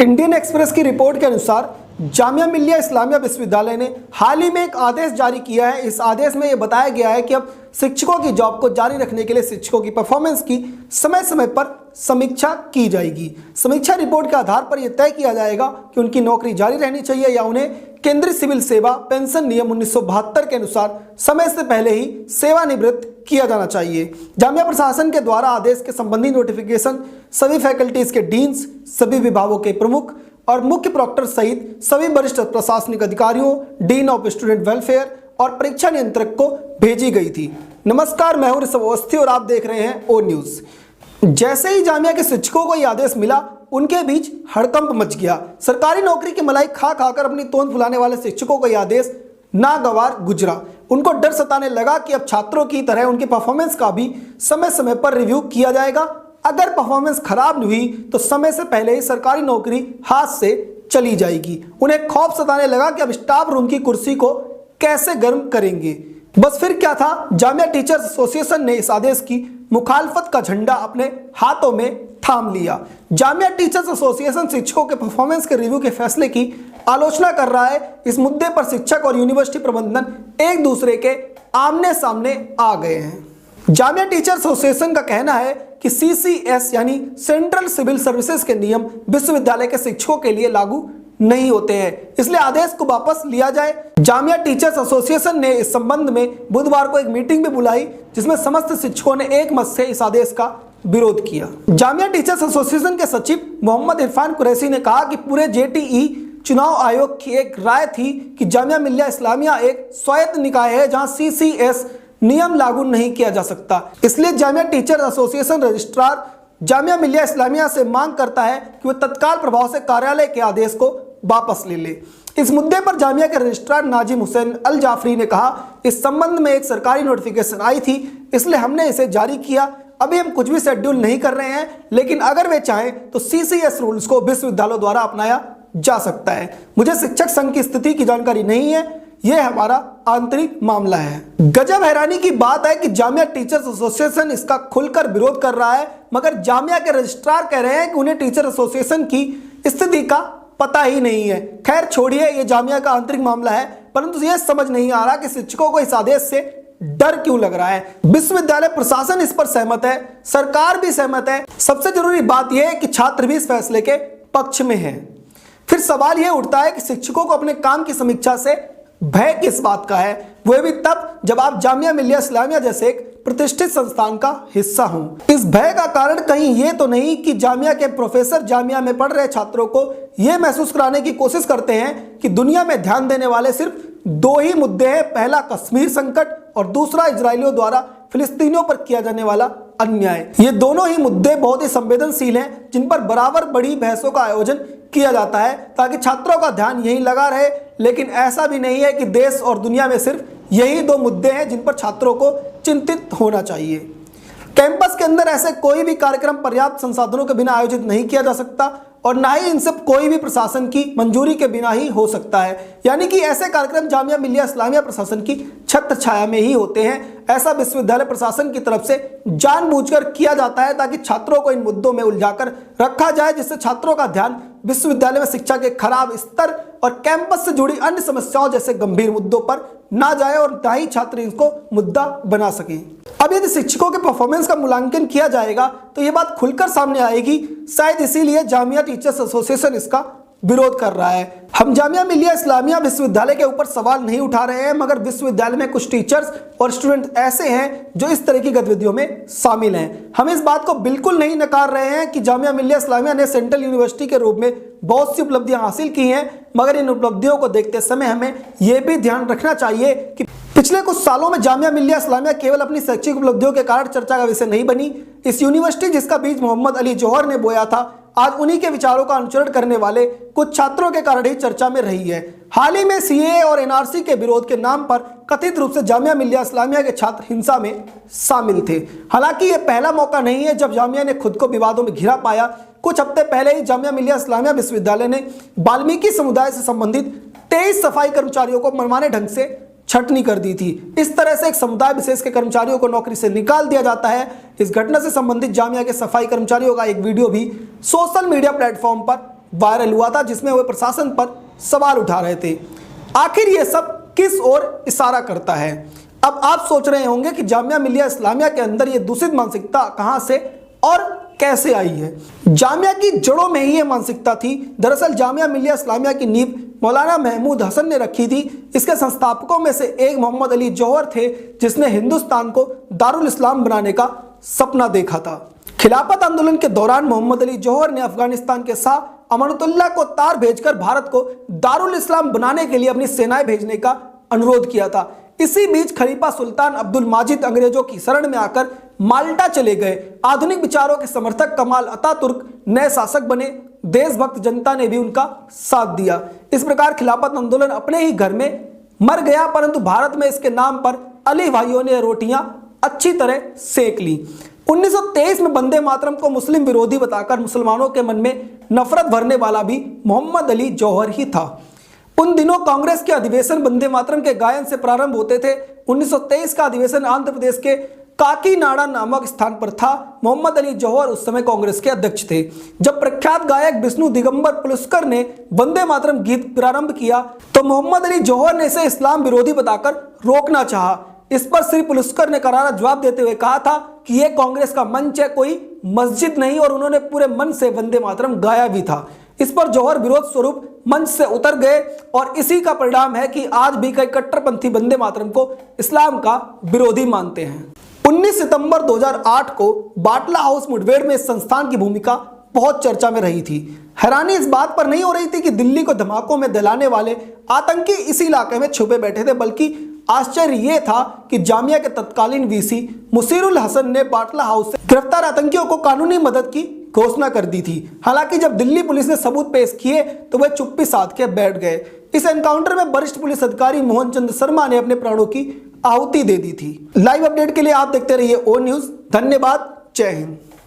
Indian express की report के अनुसार जामिया मिल्लिया इस्लामिया विश्वविद्यालय ने हाल ही में एक आदेश जारी किया है। इस आदेश में यह बताया गया है कि अब शिक्षकों की जॉब को जारी रखने के लिए शिक्षकों की परफॉर्मेंस की समय समय पर समीक्षा की जाएगी। समीक्षा रिपोर्ट के आधार पर यह तय किया जाएगा कि उनकी नौकरी जारी रहनी चाहिए या उन्हें केंद्रीय सिविल सेवा पेंशन नियम 1972 के अनुसार समय से पहले ही सेवानिवृत्त किया जाना चाहिए। जामिया प्रशासन के द्वारा आदेश के संबंधी नोटिफिकेशन सभी फैकल्टीज के डीन्स, सभी विभागों के प्रमुख और मुख्य प्रॉक्टर सहित सभी वरिष्ठ प्रशासनिक अधिकारियों, डीन ऑफ स्टूडेंट वेलफेयर और परीक्षा नियंत्रक को भेजी गई थी। नमस्कार, मैं हूं ऋषभ अवस्थी और आप देख रहे हैं ओ न्यूज। जैसे ही जामिया के शिक्षकों को यह आदेश मिला, उनके बीच हड़कंप मच गया। सरकारी नौकरी की मलाई खा खाकर अपनी तोंद फुलाने वाले शिक्षकों को यह आदेश नागवार गुजरा। उनको डर सताने लगा कि अब छात्रों की तरह उनकी परफॉर्मेंस का भी समय समय पर रिव्यू किया जाएगा। अगर परफॉर्मेंस खराब हुई तो समय से पहले ही सरकारी नौकरी हाथ से चली जाएगी। उन्हें खौफ सताने लगा कि अब स्टाफ रूम की कुर्सी को कैसे गर्म करेंगे। बस फिर क्या था, जामिया टीचर्स एसोसिएशन ने इस आदेश की मुखालफत का झंडा अपने हाथों में थाम लिया। जामिया टीचर्स एसोसिएशन शिक्षकों के परफॉर्मेंस के रिव्यू के फैसले की आलोचना कर रहा है। इस मुद्दे पर शिक्षक और यूनिवर्सिटी प्रबंधन एक दूसरे के आमने सामने आ गए हैं। जामिया टीचर्स एसोसिएशन का कहना है कि सीसीएस यानी सेंट्रल सिविल सर्विसेज के नियम विश्वविद्यालय के शिक्षकों के लिए लागू नहीं होते हैं, इसलिए आदेश को वापस लिया जाए। जामिया टीचर्स एसोसिएशन ने इस संबंध में बुधवार को एक मीटिंग भी बुलाई, जिसमें समस्त शिक्षकों ने एक मत से इस आदेश का विरोध किया। जामिया टीचर्स एसोसिएशन के सचिव मोहम्मद इरफान कुरैशी ने कहा कि पूरे जेटीई चुनाव आयोग की एक राय थी कि जामिया मिल्लिया इस्लामिया एक स्वायत्त निकाय है जहां सीसीएस नियम लागू नहीं किया जा सकता। इसलिए Jamia teacher association registrar Jamia Millia Islamia से मांग करता है कि वह तत्काल प्रभाव से कार्यालय के आदेश को वापस ले ले। इस मुद्दे पर जामिया के रजिस्ट्रार नाजिम हुसैन अल जाफरी ने कहा, इस संबंध में एक सरकारी नोटिफिकेशन आई थी, इसलिए हमने इसे जारी किया। अभी हम कुछ भी शेड्यूल नहीं कर रहे हैं, लेकिन अगर वे चाहें तो सीसीएस रूल्स को विश्वविद्यालयों द्वारा अपनाया जा सकता है। मुझे शिक्षक संघ की स्थिति की जानकारी नहीं है, यह हमारा आंतरिक मामला है। गजब हैरानी की बात है कि जामिया टीचर्स एसोसिएशन इसका खुलकर विरोध कर रहा है, मगर जामिया के रजिस्ट्रार कह रहे हैं कि उन्हें टीचर एसोसिएशन की स्थिति का पता ही नहीं है। खैर छोड़िए, यह जामिया का आंतरिक मामला है, परंतु यह समझ नहीं आ रहा कि शिक्षकों को इस आदेश से डर क्यों लग रहा है। विश्वविद्यालय प्रशासन इस पर सहमत है, सरकार भी सहमत है। सबसे जरूरी बात यह है कि छात्र भी इस फैसले के पक्ष में है। फिर सवाल यह उठता है कि शिक्षकों को अपने काम की समीक्षा से भय किस बात का है, वह भी तब जब आप जामिया मिल्लिया इस्लामिया जैसे एक प्रतिष्ठित संस्थान का हिस्सा हों। इस भय का कारण कहीं ये तो नहीं कि जामिया के प्रोफेसर जामिया में पढ़ रहे छात्रों को यह महसूस कराने की कोशिश करते हैं कि दुनिया में ध्यान देने वाले सिर्फ दो ही मुद्दे हैं, पहला कश्मीर संकट और दूसरा इजरायलियों द्वारा फिलिस्तीनियों पर किया जाने वाला अन्याय। ये दोनों ही मुद्दे बहुत ही संवेदनशील हैं, जिन पर बराबर बड़ी बहसों का आयोजन किया जाता है ताकि छात्रों का ध्यान यहीं लगा रहे। लेकिन ऐसा भी नहीं है कि देश और दुनिया में सिर्फ यही दो मुद्दे हैं जिन पर छात्रों को चिंतित होना चाहिए। कैंपस के अंदर ऐसे कोई भी कार्यक्रम पर्याप्त संसाधनों के बिना आयोजित नहीं किया जा सकता और ना ही इनसे कोई भी प्रशासन की मंजूरी के बिना ही हो सकता है। यानी कि ऐसे कार्यक्रम जामिया मिल्लिया इस्लामिया प्रशासन की छत्र छाया में ही होते हैं। ऐसा विश्वविद्यालय प्रशासन की तरफ से जानबूझकर किया जाता है ताकि छात्रों को इन मुद्दों में उलझाकर रखा जाए, जिससे छात्रों का ध्यान विश्वविद्यालय में शिक्षा के खराब स्तर और कैंपस से जुड़ी अन्य समस्याओं जैसे गंभीर मुद्दों पर ना जाए और ना ही छात्र इसको मुद्दा बना सकें। अब यदि शिक्षकों के परफॉर्मेंस का मूल्यांकन किया जाएगा तो यह बात खुलकर सामने आएगी। शायद इसीलिए जामिया टीचर्स एसोसिएशन इसका विरोध कर रहा है। हम जामिया मिल्लिया इस्लामिया विश्वविद्यालय के ऊपर सवाल नहीं उठा रहे हैं, मगर विश्वविद्यालय में कुछ टीचर्स और स्टूडेंट ऐसे हैं जो इस तरह की गतिविधियों में शामिल हैं। हम इस बात को बिल्कुल नहीं नकार रहे हैं कि जामिया मिल्लिया इस्लामिया ने सेंट्रल यूनिवर्सिटी के रूप में बहुत सी उपलब्धियां हासिल की हैं, मगर इन उपलब्धियों को देखते समय हमें यह भी ध्यान रखना चाहिए कि पिछले कुछ सालों में जामिया मिल्लिया इस्लामिया केवल अपनी शैक्षिक उपलब्धियों के कारण चर्चा का विषय नहीं बनी। इस यूनिवर्सिटी जिसका बीज मोहम्मद अली जौहर ने बोया था, आज उन्हीं के विचारों का अनुसरण करने वाले कुछ छात्रों के कारण ही चर्चा में रही है। हाल ही में सीएए और एनआरसी के विरोध के नाम पर कथित रूप से जामिया मिल्लिया इस्लामिया के छात्र हिंसा में शामिल थे। हालांकि यह पहला मौका नहीं है जब जामिया ने खुद को विवादों में घिरा पाया। कुछ हफ्ते पहले ही जामिया मिल्लिया इस्लामिया विश्वविद्यालय ने वाल्मीकि समुदाय से संबंधित 23 सफाई कर्मचारियों को मनमाने ढंग से छटनी कर दी थी। इस तरह से एक समुदाय विशेष के कर्मचारियों को नौकरी से निकाल दिया जाता है। इस घटना से संबंधित जामिया के सफाई कर्मचारियों का एक वीडियो भी सोशल मीडिया प्लेटफॉर्म पर वायरल हुआ था, जिसमें वे प्रशासन पर सवाल उठा रहे थे। आखिर ये सब किस ओर इशारा करता है? अब आप सोच रहे होंगे कि जामिया मिलिया इस्लामिया के अंदर ये दूषित मानसिकता कहां से और कैसे आई है। जामिया की जड़ों में ही ये मानसिकता थी। दरअसल जामिया मिलिया इस्लामिया की नींव मौलाना महमूद हसन ने रखी थी। इसके संस्थापकों में से एक मोहम्मद अली जौहर थे, जिसने हिंदुस्तान को दारुल इस्लाम बनाने का सपना देखा था। खिलाफत आंदोलन के दौरान मोहम्मद अली जौहर ने अफगानिस्तान के शाह अमानुतुल्लाह को तार भेजकर भारत को दारुल इस्लाम बनाने के लिए अपनी सेनाएं भेजने का अनुरोध किया था। इसी बीच खलीफा सुल्तान अब्दुल माजिद अंग्रेजों की शरण में आकर माल्टा चले गए। आधुनिक विचारों के समर्थक कमाल अतातुर्क नए शासक बने। देशभक्त जनता ने भी उनका साथ दिया। इस प्रकार खिलाफत आंदोलन अपने ही घर में मर गया, परंतु भारत में इसके नाम पर अली भाइयों ने रोटियां अच्छी तरह सेक ली। 1923 में वंदे मातरम को मुस्लिम विरोधी बताकर मुसलमानों के मन में नफरत भरने वाला भी मोहम्मद अली जौहर ही था। उन दिनों कांग्रेस के अधिवेशन वंदे मातरम के गायन से प्रारंभ होते थे। 1923 का अधिवेशन आंध्र प्रदेश के काकीनाडा नामक स्थान पर था। मोहम्मद अली जौहर उस समय कांग्रेस के अध्यक्ष थे। जब प्रख्यात गायक विष्णु दिगंबर पुलस्कर ने वंदे मातरम गीत प्रारंभ किया तो मोहम्मद अली जौहर ने इसे इस्लाम विरोधी बताकर रोकना चाहा। इस पर श्री पुलस्कर ने करारा जवाब देते हुए कहा था कि यह कांग्रेस का मंच है, कोई मस्जिद नहीं, और उन्होंने पूरे मन से वंदे मातरम गाया भी था। इस पर जौहर विरोध स्वरूप मंच से उतर गए और इसी का परिणाम है कि आज भी कई कट्टरपंथी वंदे मातरम को इस्लाम का विरोधी मानते हैं। 19 सितंबर 2008 को बाटला हाउस मुठभेड़ में इस संस्थान की भूमिका बहुत चर्चा में रही थी। हैरानी इस बात पर नहीं हो रही थी कि दिल्ली को धमाकों में दहलाने वाले आतंकी इसी इलाके में छुपे बैठे थे, बल्कि आश्चर्य यह था कि जामिया के तत्कालीन वीसी मुसीरुल हसन ने बाटला हाउस से गिरफ्तार आतंकियों को कानूनी मदद की घोषणा कर दी थी। हालांकि जब दिल्ली पुलिस ने सबूत पेश किए तो वे चुप्पी साध के बैठ गए। इस एनकाउंटर में वरिष्ठ पुलिस अधिकारी मोहन चंद्र शर्मा ने अपने प्राणों की आहुति दे दी थी। लाइव अपडेट के लिए आप देखते रहिए ओ न्यूज। धन्यवाद। जय हिंद।